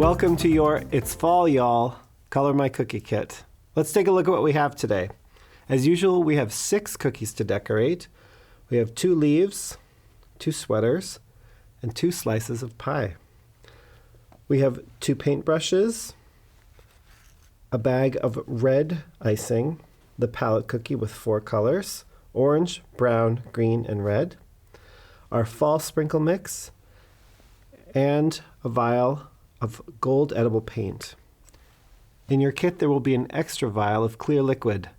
Welcome to your It's Fall, Y'all Color My Cookie Kit. Let's take a look at what we have today. As usual, we have 6 cookies to decorate. We have 2 leaves, 2 sweaters, and 2 slices of pie. We have 2 paintbrushes, a bag of red icing, the palette cookie with 4 colors, orange, brown, green, and red, our fall sprinkle mix, and a vial of gold edible paint. In your kit, there will be an extra vial of clear liquid.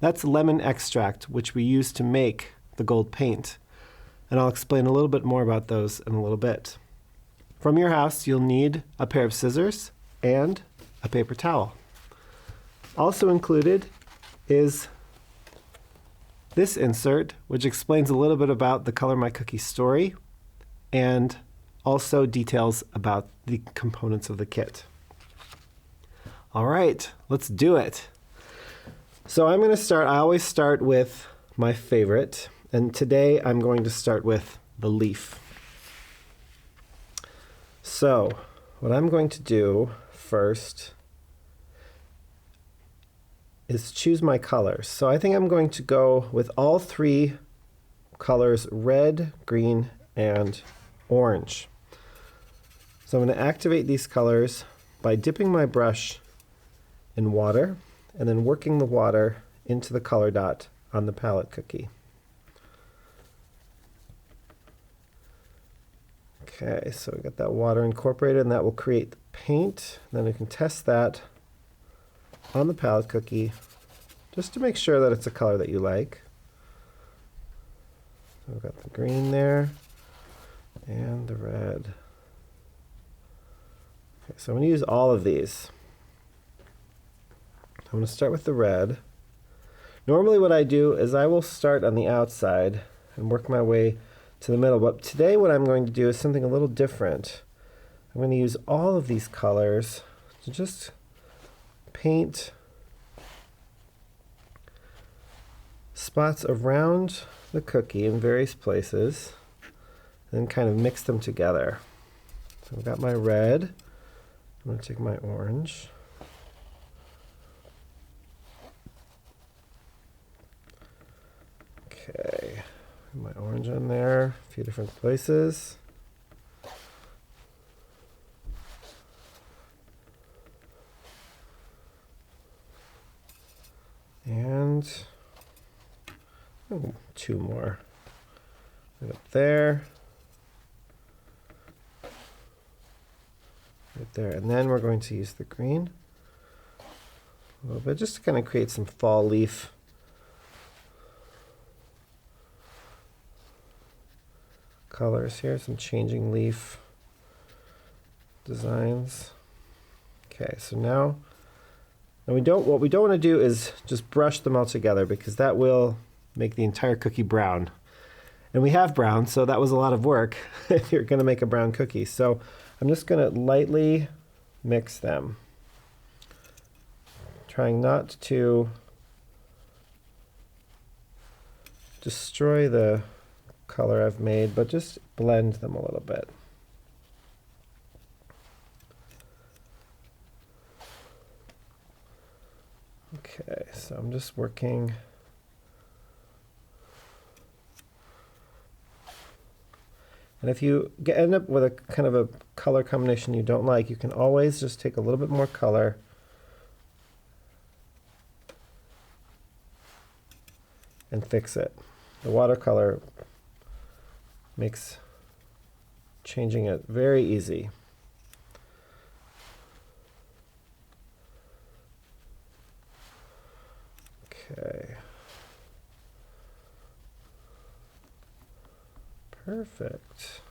That's lemon extract, which we use to make the gold paint. And I'll explain a little bit more about those in a little bit. From your house, you'll need a pair of scissors and a paper towel. Also included is this insert, which explains a little bit about the Color My Cookie story and also details about the components of the kit. All right, let's do it. So I'm going to start, I always start with my favorite, and today I'm going to start with the leaf. So what I'm going to do first is choose my colors. So I think I'm going to go with all 3 colors, red, green, and orange. So I'm going to activate these colors by dipping my brush in water and then working the water into the color dot on the palette cookie. Okay, so we got that water incorporated, and that will create the paint. Then we can test that on the palette cookie just to make sure that it's a color that you like. So we've got the green there and the red. Okay, so I'm going to use all of these. I'm going to start with the red. Normally what I do is I will start on the outside and work my way to the middle, but today what I'm going to do is something a little different. I'm going to use all of these colors to just paint spots around the cookie in various places and then kind of mix them together. So I've got my red. I'm going to take my orange. Okay, my orange on there, a few different places. And 2 more. Right up there. Right there. And then we're going to use the green a little bit just to kind of create some fall leaf colors here, some changing leaf designs. Okay, so now what we don't want to do is just brush them all together because that will make the entire cookie brown. And we have brown, so that was a lot of work if you're going to make a brown cookie. So I'm just going to lightly mix them, trying not to destroy the color I've made, but just blend them a little bit. Okay, so I'm just working. And if you end up with a kind of a color combination you don't like, you can always just take a little bit more color and fix it. The watercolor makes changing it very easy. Okay. Perfect.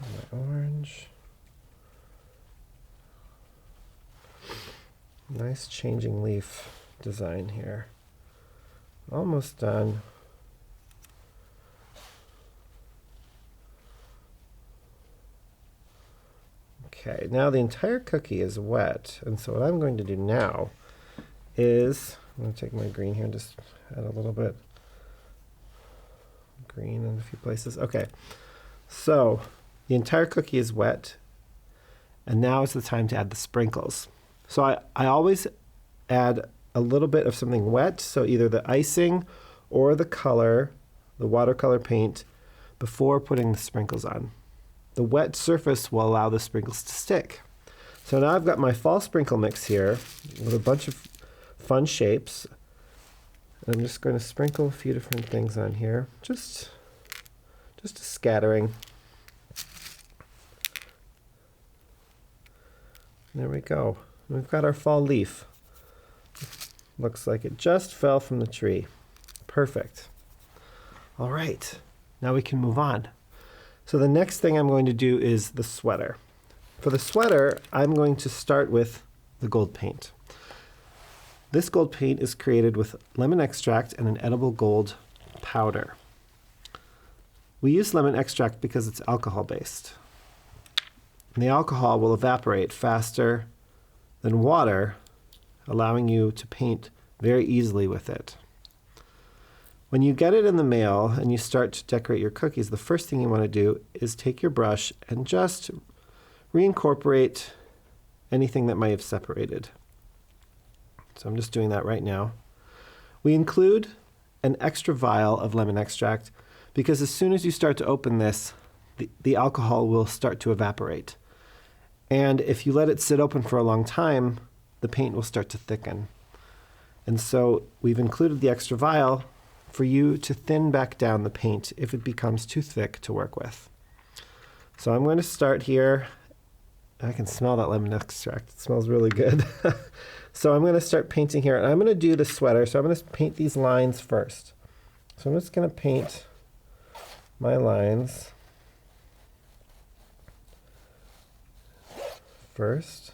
My orange. Nice changing leaf design here. Almost done. Okay, now the entire cookie is wet, and so what I'm going to do now is, I'm going to take my green here and just add a little bit green in a few places. Okay, so The entire cookie is wet, and now is the time to add the sprinkles. So I always add a little bit of something wet, so either the icing or the color, the watercolor paint, before putting the sprinkles on. The wet surface will allow the sprinkles to stick. So now I've got my fall sprinkle mix here with a bunch of fun shapes. I'm just going to sprinkle a few different things on here, just a scattering. There we go. We've got our fall leaf. Looks like it just fell from the tree. Perfect. All right, now we can move on. So the next thing I'm going to do is the sweater. For the sweater, I'm going to start with the gold paint. This gold paint is created with lemon extract and an edible gold powder. We use lemon extract because it's alcohol-based. And the alcohol will evaporate faster than water, allowing you to paint very easily with it. When you get it in the mail and you start to decorate your cookies, the first thing you want to do is take your brush and just reincorporate anything that might have separated. So I'm just doing that right now. We include an extra vial of lemon extract because as soon as you start to open this, the alcohol will start to evaporate. And if you let it sit open for a long time, the paint will start to thicken. And so we've included the extra vial for you to thin back down the paint if it becomes too thick to work with. So I'm going to start here. I can smell that lemon extract. It smells really good. So I'm going to start painting here. And I'm going to do the sweater. So I'm going to paint these lines first. So I'm just going to paint my lines first.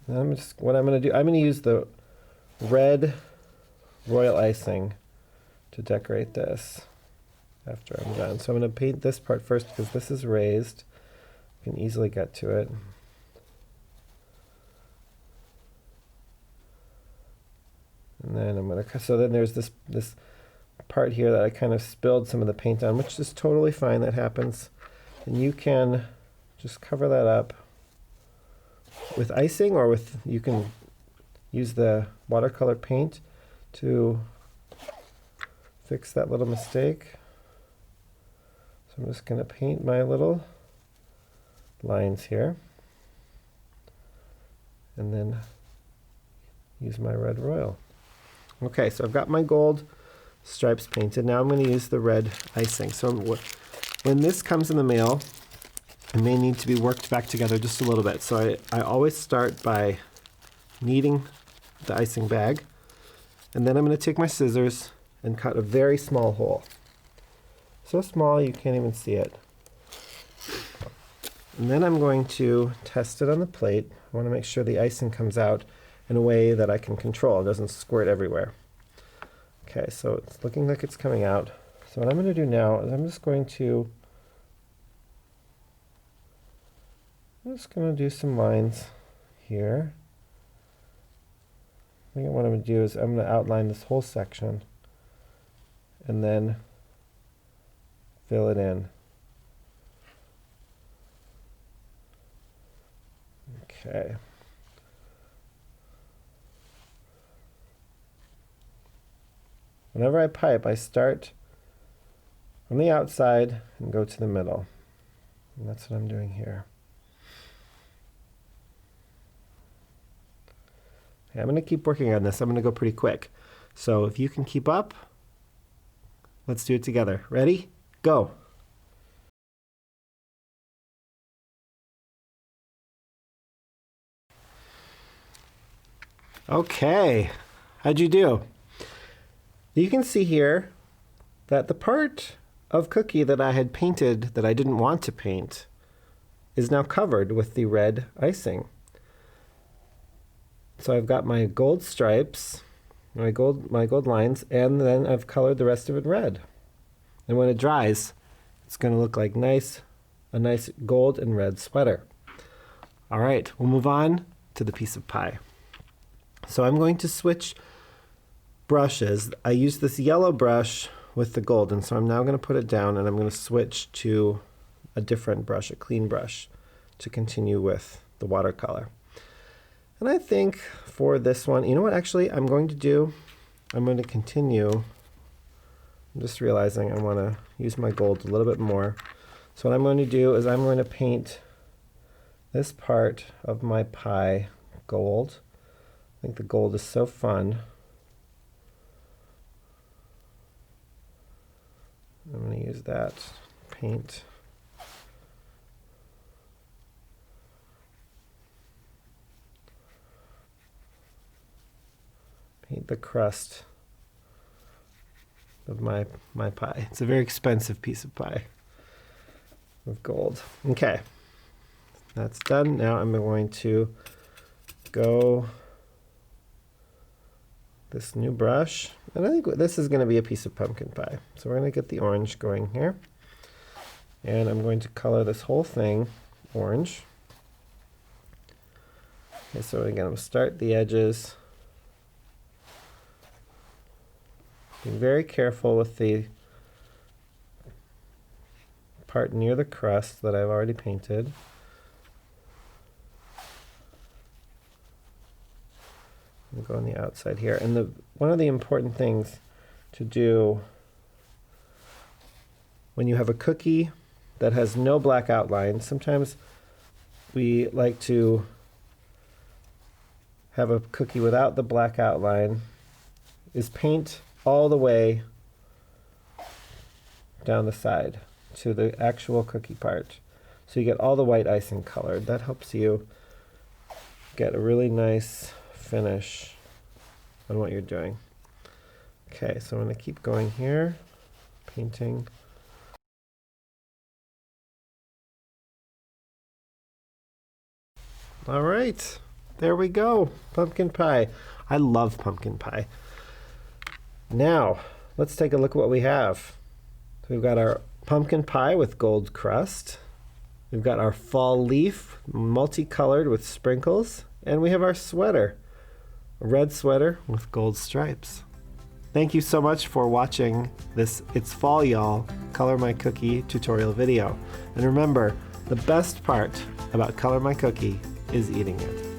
And what I'm going to do, I'm going to use the red royal icing to decorate this after I'm done. So I'm going to paint this part first because this is raised. You can easily get to it. And then I'm going to, so then there's this part here that I kind of spilled some of the paint on, which is totally fine. That happens. And you can just cover that up with icing, or you can use the watercolor paint to fix that little mistake. So I'm just going to paint my little lines here and then use my red royal. Okay, so I've got my gold stripes painted. Now I'm going to use the red icing. So when this comes in the mail, it may need to be worked back together just a little bit. So I always start by kneading the icing bag, and then I'm going to take my scissors and cut a very small hole. So small you can't even see it. And then I'm going to test it on the plate. I want to make sure the icing comes out in a way that I can control. It doesn't squirt everywhere. Okay, so it's looking like it's coming out. So what I'm going to do now is I'm just going to do some lines here. I think what I'm going to do is I'm going to outline this whole section and then fill it in. Okay. Whenever I pipe, I start from the outside and go to the middle. And that's what I'm doing here. Okay, I'm going to keep working on this. I'm going to go pretty quick. So if you can keep up, let's do it together. Ready? Go. Okay, how'd you do? You can see here that the part of cookie that I had painted that I didn't want to paint is now covered with the red icing. So I've got my gold stripes, my gold lines, and then I've colored the rest of it red. And when it dries, it's going to look like a nice gold and red sweater. All right, we'll move on to the piece of pie. So I'm going to switch brushes. I use this yellow brush with the gold. And so I'm now going to put it down and I'm going to switch to a different brush, a clean brush, to continue with the watercolor. And I think for this one, you know what actually I'm going to continue. I'm just realizing I want to use my gold a little bit more. So what I'm going to do is I'm going to paint this part of my pie gold. I think the gold is so fun. I'm going to use that paint. Paint the crust of my pie. It's a very expensive piece of pie with gold. Okay, that's done. Now I'm going to go this new brush, and I think this is going to be a piece of pumpkin pie. So we're going to get the orange going here, and I'm going to color this whole thing orange. Okay, so again, I'm start the edges. Be very careful with the part near the crust that I've already painted. And go on the outside here. And one of the important things to do when you have a cookie that has no black outline, sometimes we like to have a cookie without the black outline, is paint all the way down the side to the actual cookie part. So you get all the white icing colored. That helps you get a really nice finish on what you're doing. Okay, so I'm going to keep going here, painting. All right, there we go, pumpkin pie. I love pumpkin pie. Now, let's take a look at what we have. So we've got our pumpkin pie with gold crust. We've got our fall leaf, multicolored with sprinkles. And we have our sweater, a red sweater with gold stripes. Thank you so much for watching this It's Fall Y'all Color My Cookie tutorial video. And remember, the best part about Color My Cookie is eating it.